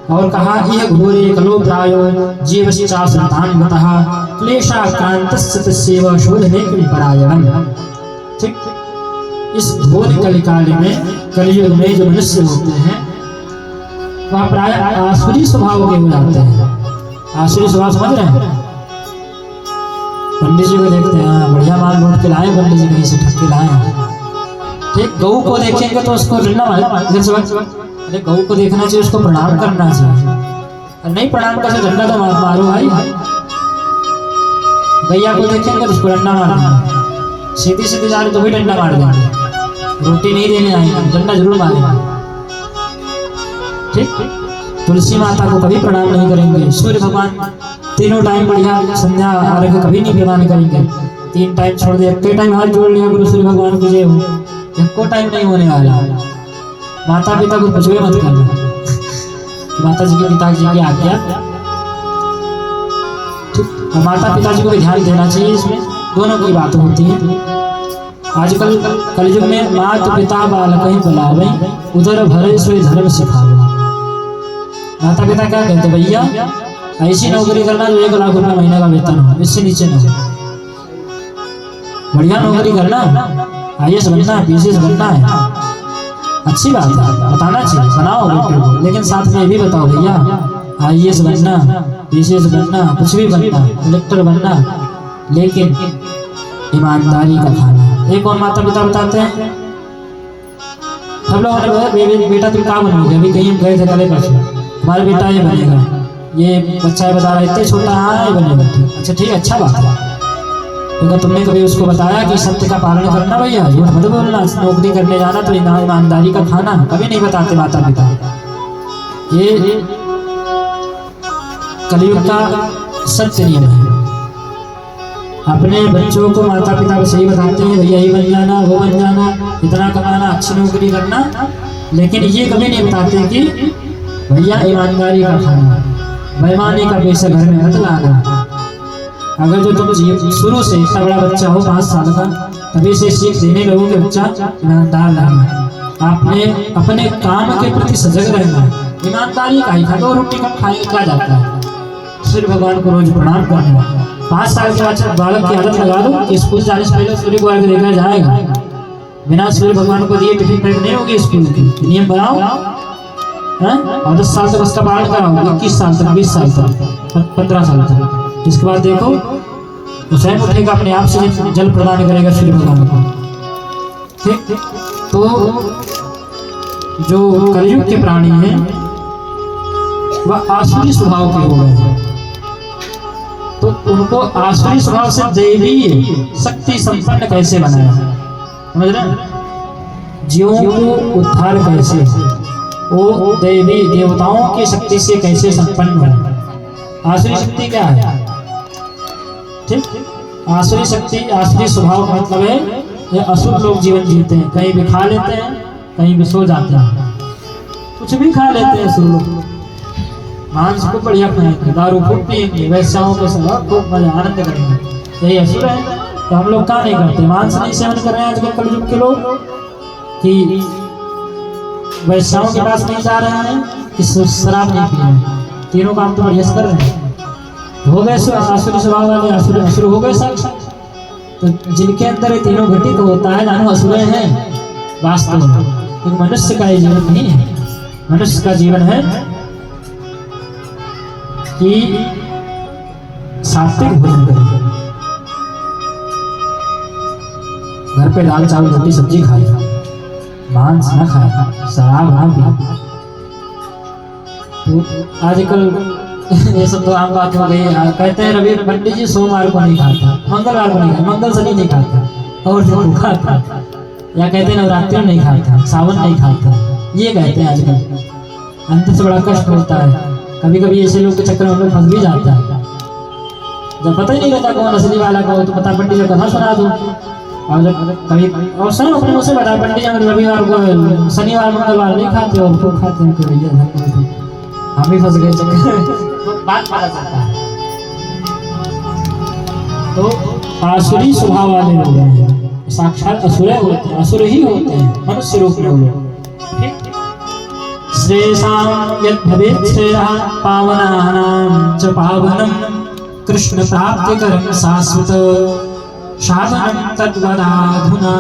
और कहा यह घोरे कलो प्रायो जीवश्चा संतान गतः क्लेशाक्रांतस्य तस्यैव शोधने परायणम्। ठीक, इस घोर कलिकाल में कलयुग में जो मनुष्य होते हैं वह प्राय आसुरी स्वभाव के हो जाते हैं। आसुरी स्वभाव समझ रहे हैं? पंडित जी को देखते हैं, बढ़िया माल ढूंढ के लाए, पंडित जी कहीं से ठग के लाए। ठीक, गऊ को देखेंगे तो उसको डंडा मारे, अरे गऊ को देखना चाहिए, उसको प्रणाम करना चाहिए, और नहीं प्रणाम कर डंडा तो मारो भाई। गैया को देखेंगे तो उसको डंडा मार देंगे, सीधी सीधी जा रही तो भी डंडा मार देंगे, रोटी नहीं देने आएंगे, डंडा जरूर मारेंगे। ठीक, तुलसी माता को कभी प्रणाम नहीं करेंगे। सूर्य भगवान तीनों टाइम बढ़िया संध्या अर्घ्य कभी नहीं प्रदान करेंगे, 3 टाइम छोड़ दे, एक टाइम हाथ जोड़ लिया गुरु सूर्य भगवान की जय हो, एक टाइम नहीं होने वाला। माता पिता को कुछ भी मत करना, माता जी के पिताजी की आज्ञा। ठीक, माता पिताजी को भी ध्यान देना चाहिए, इसमें दोनों की बात होती है। आजकल कलयुग में माता पिता बालक ही बुलावे, उधर भरे सोई धर्म सिखावे। माता पिता क्या कहते, भैया ऐसी नौकरी करना जो 1 लाख रुपया महीने का वेतन हो, इससे नीचे नहीं। बढ़िया नौकरी करना, IAS बनना है, PCS बनना है, अच्छी बात है, बताना चाहिए, बनाओ बेटे को, लेकिन साथ में ये भी बताओ भैया IAS बनना, PCS बनना, कुछ भी बनना, कलेक्टर बनना, लेकिन ईमानदारी का खाना। एक और माता पिता बताते हैं, सब लोगों ने बोला बेटा तुम क्या बनोगे, अभी कहीं गए थे कल परसों, हमारा बेटा ये बनेगा, ये बच्चा बता रहा है इतने छोटा, हाँ ये बनेगा। ठीक, अच्छा ठीक है, अच्छा बात है, क्योंकि तुमने कभी उसको बताया कि सत्य का पालन करना, भैया झूठ मत बोलना, नौकरी करने जाना तो ईमानदारी का खाना, कभी नहीं बताते माता पिता। ये कलयुग का सत्य नियम है। अपने बच्चों को माता पिता को सही बताते हैं, भैया ये बन जाना, वो बन जाना, इतना कमाना, अच्छी नौकरी करना, लेकिन ये कभी नहीं बताते कि भैया ईमानदारी का खाना, बेईमानी का पैसा घर में मत लाना। अगर जो तुम शुरू से इतना बड़ा बच्चा हो 5 साल का, तभी से सीख देने लगोगे बच्चा ईमानदार रहना, आपने अपने काम के प्रति सजग रहना। ईमानदारी का ही खाओ, रोटी कब खाएंगे क्या जाता है। सूर्य भगवान को रोज प्रणाम करना। 5 साल के बाद बालक की आदत लगा दो कि स्कूल जाने से पहले सूर्य भगवान को देखा जाएगा, बिना सूर्य भगवान को दिए टिफिन पैक नहीं होगी स्कूल की, नियम बनाओ। और 10 साल तक उसका पालन कराओ, 21 साल तक, 20 साल तक, 15 साल तक, इसके बाद देखो तो स्वयं उठेगा, अपने आप से जल प्रदान करेगा सूर्य भगवान को। ठीक, तो जो कलयुग के प्राणी हैं वह आसुरी स्वभाव के हो गए हैं, तो उनको आसुरी स्वभाव से दैवी शक्ति संपन्न कैसे बनाया, समझ रहे हैं? जीवों को उद्धार कैसे, वो देवी देवताओं की शक्ति से कैसे संपन्न हो। आसुरी शक्ति क्या है? ठीक, आसुरी शक्ति, आसुरी स्वभाव का मतलब है ये असुर लोग जीवन जीते हैं, कहीं भी खा लेते हैं, कहीं भी सो जाते हैं, कुछ भी खा लेते हैं असुर लोग, मांस को बढ़िया खाएंगे, दारू खूब पिएंगे, वैश्याओं के साथ खूब मजा आनंद करेंगे, यही असुर है। तो हम लोग क्या नहीं करते, मांस नहीं सेवन कर रहे हैं आजकल कलयुग के लोग, कि वैश्याओं के पास नहीं जा रहे हैं, कि शराब नहीं पी रहे हैं, तीनों काम तो बढ़िया कर रहे हैं, हो गए आसुरी स्वभाव वाले, असुर हो गए साक्षात। तो जिनके अंदर ये तीनों घटित होता है, जानो असुर हैं वास्तव में, क्योंकि मनुष्य का ये जीवन नहीं है। मनुष्य का जीवन है कि सात्विक भोजन करें, घर पे दाल चावल रोटी सब्जी खाए, मांस न खाए, शराब ना पिए। तो आजकल ये सब तो आम बात हो गई। कहते हैं रवि पंडित जी सोमवार को नहीं खाता, मंगलवार को नहीं खाता, मंगल शनि नहीं खाता, और दिन को खाता, या कहते हैं नवरात्रि नहीं खाता, सावन नहीं खाता, ये कहते हैं आजकल। अंत से बड़ा कष्ट होता है, कभी कभी ऐसे लोग के चक्कर में हम लोग फंस भी जाता है, जब पता ही नहीं रहता कौन असली वाला कौन, तो पता पंडित जी कथा सुना दो, और जब कभी और सब अपने मुँह से बता पंडित जी रविवार को, शनिवार मंगलवार नहीं खाते और तो खाते हैं, तो भैया हम भी फंस गए चक्कर, बात मारा जाता है। तो आसुरी स्वभाव वाले लोग हैं, साक्षात असुर होते हैं, असुर ही होते हैं मनुष्य रूप में लोग। श्रेयसां यद्भवेत् श्रेयः पावनानां च पावनं कृष्ण प्राप्तिकरं शाश्वत साधनं तद्वदाधुना।